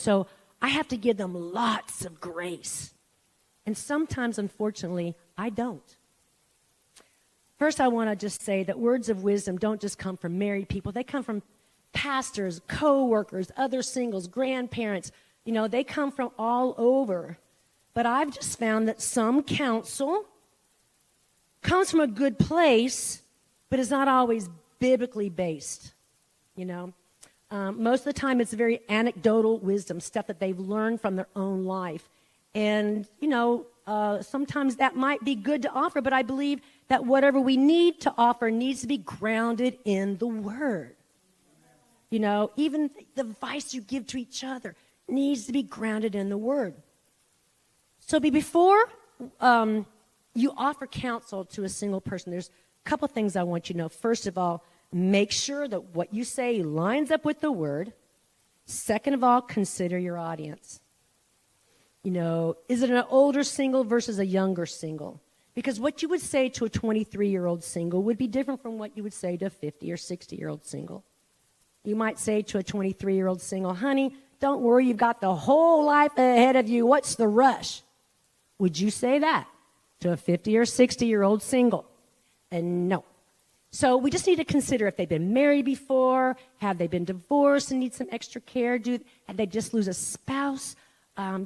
So I have to give them lots of grace. And sometimes, unfortunately, I don't. First, I want to just say that words of wisdom don't just come from married people. They come from pastors, co-workers, other singles, grandparents. You know, they come from all over. But I've just found that some counsel comes from a good place, but is not always biblically based, you know. Most of the time, it's very anecdotal wisdom, stuff that they've learned from their own life. And, you know, sometimes that might be good to offer, but I believe that whatever we need to offer needs to be grounded in the Word. You know, even the advice you give to each other needs to be grounded in the Word. So before you offer counsel to a single person, there's a couple things I want you to know. First of all, make sure that what you say lines up with the Word. Second of all, consider your audience. You know, is it an older single versus a younger single? Because what you would say to a 23-year-old single would be different from what you would say to a 50 or 60-year-old single. You might say to a 23-year-old single, honey, don't worry, you've got the whole life ahead of you. What's the rush? Would you say that to a 50 or 60-year-old single? And no. So we just need to consider if they've been married before, have they been divorced and need some extra care, did they just lose a spouse,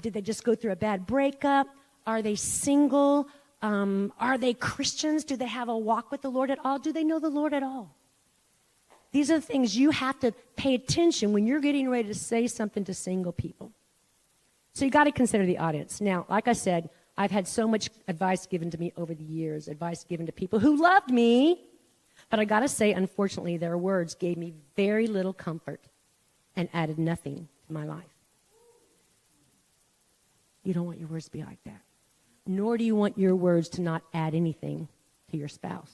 did they just go through a bad breakup, are they single, are they Christians, do they have a walk with the Lord at all, do they know the Lord at all? These are the things you have to pay attention when you're getting ready to say something to single people. So you got to consider the audience. Now, like I said, I've had so much advice given to me over the years, advice given to people who loved me, but I got to say, unfortunately, their words gave me very little comfort and added nothing to my life. You don't want your words to be like that. Nor do you want your words to not add anything to your spouse.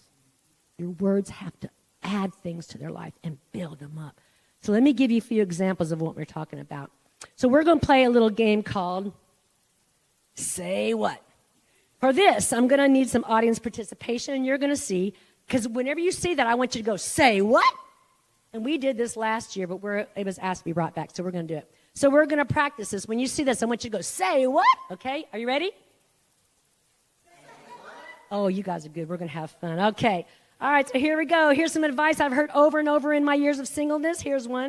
Your words have to add things to their life and build them up. So let me give you a few examples of what we're talking about. So we're going to play a little game called Say What? For this, I'm going to need some audience participation, and you're going to see, because whenever you see that, I want you to go, say what? And we did this last year, but it was asked to be brought back, so we're going to do it. So we're going to practice this. When you see this, I want you to go, say what? Okay, are you ready? Oh, you guys are good. We're going to have fun. Okay. All right, so here we go. Here's some advice I've heard over and over in my years of singleness. Here's one.